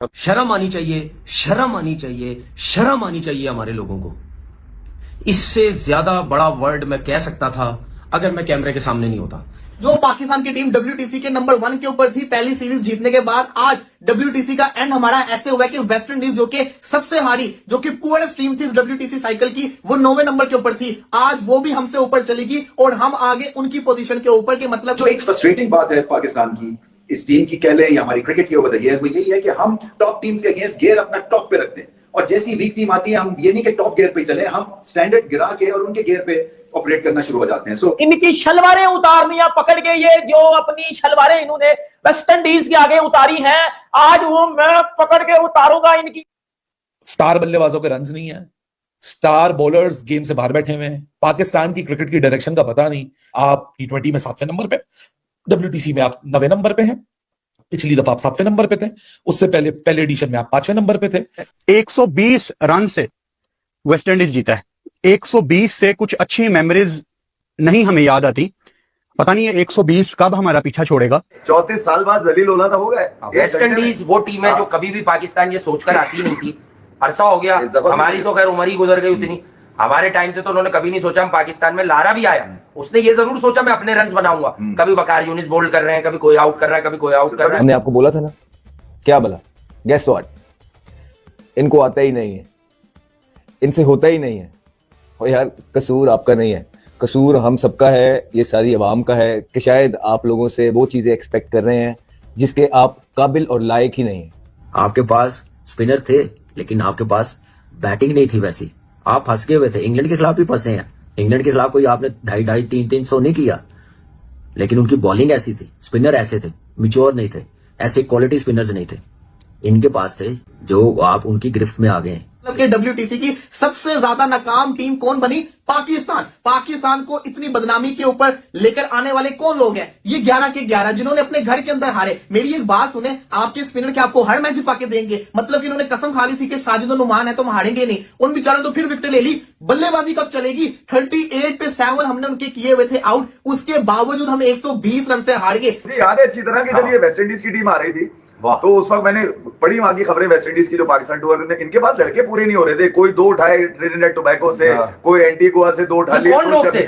शर्म आनी चाहिए, शर्म आनी चाहिए, शर्म आनी चाहिए हमारे लोगों को। इससे ज्यादा बड़ा वर्ड मैं कह सकता था अगर मैं कैमरे के सामने नहीं होता। जो पाकिस्तान की टीम WTC के नंबर 1 के ऊपर थी पहली सीरीज जीतने के बाद, आज WTC का एंड हमारा ऐसे हुआ कि वेस्ट इंडीज जो कि सबसे हारी, जो कि पुअरेस्ट टीम थी इस WTC साइकिल की, वो 9वें नंबर के ऊपर थी। आज वो भी हमसे ऊपर चलेगी और हम आगे उनकी पोजीशन के ऊपर के मतलब जो एक फ्रस्ट्रेटिंग बात है पाकिस्तान की, इस टीम की कह लें या हमारी क्रिकेट की ओवर द ईयर्स, वो यही है कि हम टॉप टीम्स के अगेंस्ट गियर अपना टॉप पे रखते हैं और जैसी वीक टीम आती है हम ये नहीं कि टॉप गियर पे चले, हम स्टैंडर्ड गिरा के और उनके गियर पे ऑपरेट करना शुरू हो जाते हैं। सो इनकी शलवारें उतारनियां पकड़ के, ये जो अपनी शलवारें इन्होंने वेस्ट इंडीज के आगे उतारी हैं, आज वो मैं पकड़ के उतारूंगा इनकी। स्टार बल्लेबाजों के रन्स नहीं है, स्टार बॉलर्स गेम से बाहर बैठे हुए हैं, पाकिस्तान की क्रिकेट की डायरेक्शन का पता नहीं। आप T20 में 7वें नंबर पे, WTC में आप 9वें नंबर पे हैं, पिछली दफा आप 7वें नंबर पे थे, उससे पहले एडिशन में आप 5वें नंबर पे थे। 120 रन से वेस्ट इंडीज जीता है। 120 से कुछ अच्छी मेमोरीज नहीं हमें याद आती, पता नहीं है 120 कब हमारा पीछा छोड़ेगा। 34 साल बाद जलील होना था, हो गए। वेस्ट इंडीज वो टीम है जो कभी भी पाकिस्तान ये सोचकर आती नहीं थी। अरसा हो गया, हमारी तो खैर उम्र ही गुजर गई उतनी। हमारे टाइम से तो उन्होंने कभी नहीं सोचा हम पाकिस्तान में, लारा भी आया उसने ये जरूर सोचा मैं अपने रन्स बनाऊंगा। कभी वकार यूनिस बोल्ड कर रहे हैं, कभी कोई आउट कर रहा है, कभी कोई आउट कर रहा है। हमने आपको बोला था ना, क्या बोला? Guess what? इनको आता ही नहीं है, इनसे होता ही नहीं है। और यार कसूर आपका नहीं है, कसूर हम सबका है, ये सारी अवाम का है कि शायद आप लोगों से वो चीजें एक्सपेक्ट कर रहे हैं जिसके आप काबिल और लायक ही नहीं है। आपके पास स्पिनर थे लेकिन आपके पास बैटिंग नहीं थी वैसी। आप फंस गए हुए थे, इंग्लैंड के खिलाफ भी फंसे हैं। इंग्लैंड के खिलाफ कोई आपने 2.5, 300 नहीं किया, लेकिन उनकी बॉलिंग ऐसी थी, स्पिनर ऐसे थे, मिच्योर नहीं थे, ऐसे क्वालिटी स्पिनर्स नहीं थे। इनके पास थे जो आप उनकी गिरफ्त में आ गए हैं। के WTC की सबसे ज्यादा नाकाम टीम कौन बनी? पाकिस्तान। पाकिस्तान को इतनी बदनामी के ऊपर लेकर आने वाले कौन लोग हैं? ये 11 के 11 जिन्होंने अपने घर के अंदर हारे। मेरी एक बात सुने, आपके स्पिनर के आपको हर मैच जिता के देंगे, मतलब कि इन्होंने कसम खा ली थी कि साजिद नुमान है तो हम हारेंगे नहीं। उन बेचारों तो फिर विकेट ले ली। बल्लेबाजी कब चलेगी? 38 पे 7 हमने उनके किए हुए थे आउट, उसके बावजूद हम 120 रन से हार गए। याद है अच्छी तरह की जब ये वेस्ट इंडीज की टीम आ रही थी तो उस वक्त मैंने बड़ी वहां की खबरें वेस्ट इंडीज की जो पाकिस्तान टूर में, इनके पास लड़के पूरे नहीं हो रहे थे। कोई 2 उठाए ट्रिनिडेड टोबैगो से, कोई एंटीगुआ से 2 उठा लिए। कौन लोग थे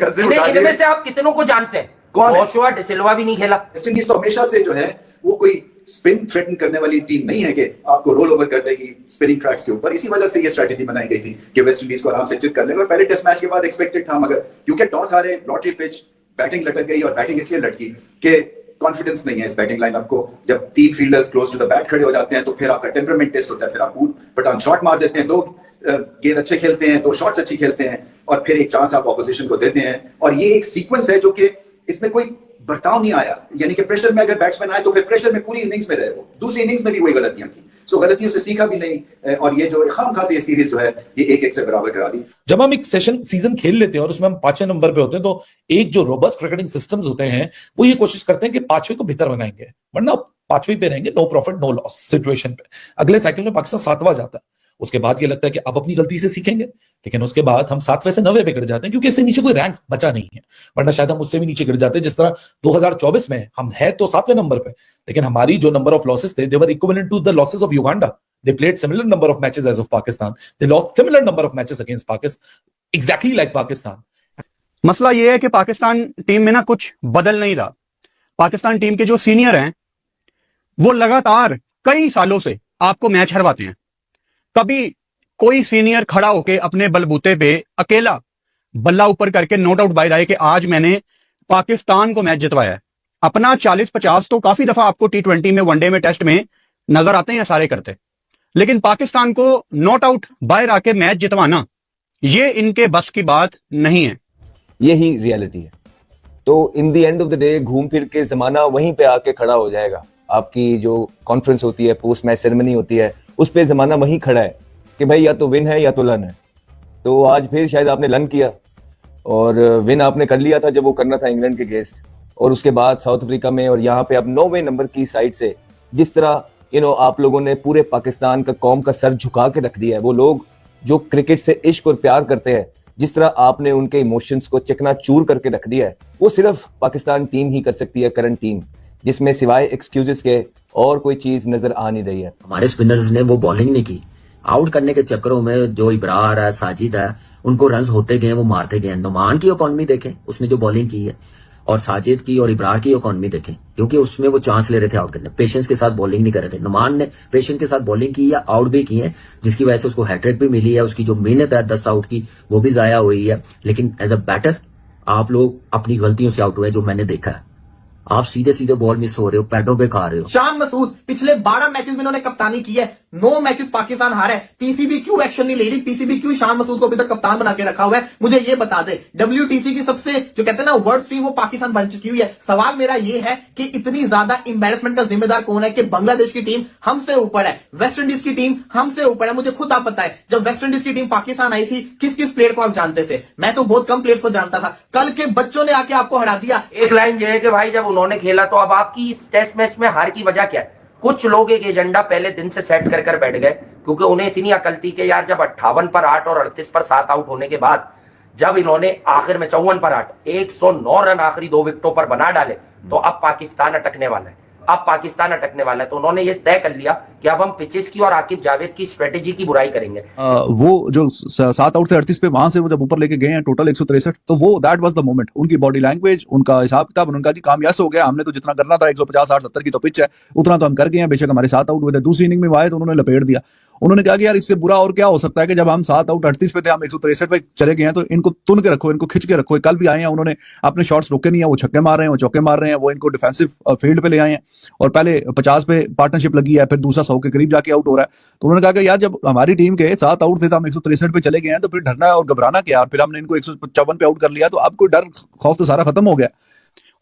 इनमें से? आप कितनों को जानते हैं? जोशुआ डिसिल्वा भी नहीं खेला। वेस्ट इंडीज तो हमेशा से जो है वो कोई स्पिन थ्रेटन करने वाली टीम नहीं है कि आपको रोल ओवर कर देगी स्पिनिंग ट्रैक्स के ऊपर। इसी वजह से ये स्ट्रेटेजी बनाई गई थी कि वेस्ट इंडीज को आराम से चित कर लेंगे। और पहले टेस्ट मैच के बाद एक्सपेक्टेड था, मगर क्योंकि टॉस हारे, लॉटरी पिच, बैटिंग लटक गई और बैटिंग इसलिए लटकी कि कॉन्फिडेंस नहीं है इस बैटिंग लाइनअप को। जब 3 fielders close to the bat खड़े हो जाते हैं तो फिर आपका टेम्परामेंट टेस्ट होता है, फिर आप पटान शॉट मार देते हैं, 2 गेंद अच्छे खेलते हैं, 2 शॉट्स अच्छी खेलते हैं और फिर एक चांस आप ऑपोजिशन को देते हैं। और ये एक सीक्वेंस है जो कि इसमें कोई बर्ताव नहीं आया, यानी कि प्रेशर में अगर बैट्समैन आए तो फिर प्रेशर में पूरी इनिंग्स में रहे। वो दूसरी इनिंग्स में भी वही गलतियां की, सो गलतियों से सीखा भी नहीं और ये जो खामखा से ये सीरीज जो है ये 1-1 से बराबर करा दी। जब हम एक सीजन खेल लेते हैं और उसमें हम 5वें नंबर पे होते हैं तो एक जो रोबस्ट क्रिकेटिंग सिस्टम्स होते हैं वो ये कोशिश करते हैं कि 5वें को बेहतर बनाएंगे, वरना 5वें पे रहेंगे, no profit no loss situation पे। अगले साइकिल में पाकिस्तान 7वां जाता है, उसके बाद ये लगता है कि अब अपनी गलती से सीखेंगे, लेकिन उसके बाद हम 7वें से 9वें पे गिर जाते हैं क्योंकि इससे नीचे कोई रैंक बचा नहीं है, वरना शायद हम उससे भी नीचे गिर जाते हैं। जिस तरह 2024 में हम है तो 7वें नंबर पे, लेकिन हमारी जो नंबर ऑफ लॉसेस थे, they were equivalent to the losses of Uganda. They played similar number of matches as of Pakistan. They lost similar number of matches against Pakistan, exactly like Pakistan. मसला यह है कि Pakistan team में ना कुछ बदल नहीं रहा। पाकिस्तान टीम के जो सीनियर हैं वो लगातार कई सालों से आपको मैच हरवाते हैं। कभी कोई सीनियर खड़ा होके अपने बलबूते पे अकेला बल्ला ऊपर करके नोट आउट बाहर आए कि आज मैंने पाकिस्तान को मैच जितवाया है। अपना 40-50 तो काफी दफा आपको T20 में, वनडे में, टेस्ट में नजर आते हैं, सारे करते, लेकिन पाकिस्तान को नॉट आउट बाहर आके मैच जितवाना ये इनके बस की बात नहीं है। यही रियलिटी है। तो in the end of the day घूम फिर के जमाना वहीं पे आके खड़ा हो जाएगा। आपकी जो कॉन्फ्रेंस होती है, पोस्ट मैच सेरेमनी होती है, उस पे जमाना वहीं खड़ा है कि भाई या तो विन है या तो लन है। तो आज फिर शायद आपने लन किया और विन आपने कर लिया था जब वो करना था इंग्लैंड के अगेंस्ट, और उसके बाद साउथ अफ्रीका में, और यहाँ पे अब 9वें नंबर की साइड से जिस तरह आप लोगों ने पूरे पाकिस्तान का, कौम का सर झुका के रख दिया है। वो लोग जो क्रिकेट से इश्क और प्यार करते हैं, जिस तरह आपने उनके इमोशंस को चकनाचूर करके रख दिया है, वो सिर्फ पाकिस्तान टीम ही कर सकती है, करंट टीम। जिसमें सिवाय एक्सक्यूजेस के और कोई चीज नजर आ नहीं रही है। हमारे स्पिनर्स ने वो बॉलिंग नहीं की। आउट करने के चक्करों में जो इब्रार है, साजिद है, उनको रन होते गए, वो मारते गए। नुमान की इकॉनमी देखें, उसने जो बॉलिंग की है, और साजिद की और इब्रार की इकॉनमी देखें, क्योंकि उसमें वो चांस ले रहे थे आउट करने, पेशेंस के साथ बॉलिंग नहीं कर रहे थे। नुमान ने पेशेंस के साथ बॉलिंग की या आउट भी की है, जिसकी वजह से उसको हैट्रिक भी मिली है। उसकी जो मेहनत है 10 आउट की, वो भी जाया हुई है। लेकिन एज अ बैटर आप लोग अपनी गलतियों से आउट हुए, जो मैंने देखा है। आप सीधे सीधे बॉल मिस हो रहे हो, पैडों पे खा रहे हो। शान मसूद पिछले 12 मैचेस में इन्होंने कप्तानी की है, 9 मैचेस पाकिस्तान हारा है। पीसीबी क्यों एक्शन नहीं ले रही? पीसीबी क्यों शान मसूद को अभी तक कप्तान बना के रखा हुआ है? मुझे ये बता दे। WTC की सबसे जो कहते हैं ना वर्ल्ड स्ट्रीम, वो पाकिस्तान बन चुकी हुई है। सवाल मेरा ये है कि इतनी ज्यादा एम्बैरेसमेंट का जिम्मेदार कौन है कि बांग्लादेश की टीम हमसे ऊपर है, वेस्ट इंडीज की टीम हमसे ऊपर है। मुझे खुद आप पता है, जब वेस्ट इंडीज की टीम पाकिस्तान आई थी, किस किस प्लेयर को आप जानते थे? मैं तो बहुत कम प्लेयर्स को जानता था। कल के बच्चों ने आके आपको हरा दिया। एक लाइन ये है कि भाई जब उन्होंने खेला तो अब आपकी इस टेस्ट मैच में हार की वजह क्या है? कुछ लोग एक एजेंडा पहले दिन से सेट कर बैठ गए, क्योंकि उन्हें इतनी अकल थी कि यार जब 58 पर 8 और 38 पर 7 आउट होने के बाद, जब इन्होंने आखिर में 54 पर 8 109 रन आखिरी 2 विकेटों पर बना डाले, तो अब पाकिस्तान अटकने वाला है। अब पाकिस्तान अटकने वाला है। तो उन्होंने ये तय कर लिया कि अब हम पिचेस की और आकिब जावेद की स्ट्रेटेजी की बुराई करेंगे। वो जो 7 आउट से 38 पे वहां से वो जब ऊपर लेके गए हैं टोटल 163, तो वो दैट वाज द मोमेंट। उनकी बॉडी लैंग्वेज, उनका हिसाब किताब, उनका जी काम यस हो गया, हमने तो जितना करना था 150 60 70 की तो पिच है, उतना तो हम कर गए हैं। बेशक हमारे 7 आउट हुए थे, दूसरी इनिंग में वो आए तो उन्होंने लपेट दिया। उन्होंने कहा कि यार इससे बुरा और क्या हो सकता है कि जब हम 7 आउट 38 पे थे, हम 163 पे चले गए हैं, तो इनको तुन के रखो, इनको खिंच के रखो। कल भी आए हैं, उन्होंने अपने शॉट्स रोके नहीं है, वो छक्के मार रहे हैं, वो चौके मार रहे हैं, वो इनको डिफेंसिव फील्ड पे ले आए हैं, और पहले 50 पे पार्टनरशिप लगी है, फिर दूसरा 100 के करीब जाके आउट हो रहा है। तो उन्होंने कहा कि यार जब हमारी टीम के 7 आउट थे तो हम 163 पे चले गए हैं, तो फिर डरना और घबराना क्या? फिर हमने इनको 155 पे आउट कर लिया, तो अब कोई डर खौफ तो सारा खत्म हो गया।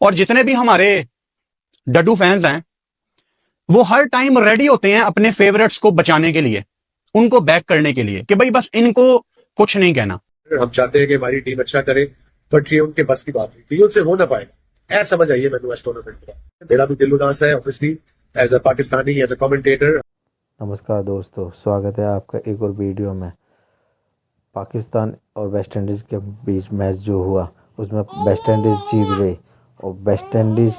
और जितने भी हमारे डड्डू फैंस हैं, वो हर टाइम रेडी होते हैं अपने फेवरेट्स को बचाने के लिए, उनको बैक करने के लिए, कि भाई बस इनको कुछ नहीं कहना। हम चाहते हैं कि हमारी टीम अच्छा करे, बट ये उनके बस की बात नहीं, उनसे हो ना पाएगा। ऐसा समझ आइए मैंने इस टूर्नामेंट का। मेरा भी दिल उदास है obviously, as a Pakistani, as a commentator. नमस्कार दोस्तों, स्वागत है आपका एक और वीडियो में। पाकिस्तान और वेस्ट इंडीज़ के बीच मैच जो हुआ, उसमें वेस्ट इंडीज़ जीत गई, और वेस्ट इंडीज़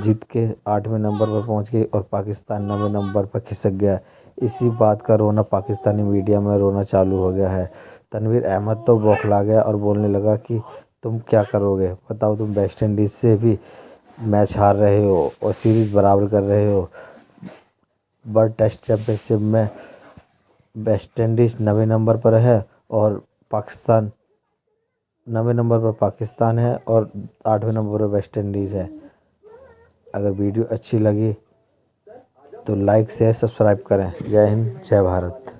जीत के 8वें नंबर पर पहुंच गई और पाकिस्तान 9वें नंबर पर खिसक गया। इसी बात का रोना पाकिस्तानी मीडिया में रोना चालू हो गया है। तनवीर अहमद तो बौखला गया और बोलने लगा कि तुम क्या करोगे, बताओ, तुम वेस्ट इंडीज़ से भी मैच हार रहे हो और सीरीज़ बराबर कर रहे हो। वर्ल्ड टेस्ट चैंपियनशिप में वेस्ट इंडीज़ 9वें नंबर पर है और पाकिस्तान 9वें नंबर पर पाकिस्तान है और 8वें नंबर पर वेस्ट इंडीज़ है। अगर वीडियो अच्छी लगी तो लाइक शेयर सब्सक्राइब करें। जय हिंद, जय भारत।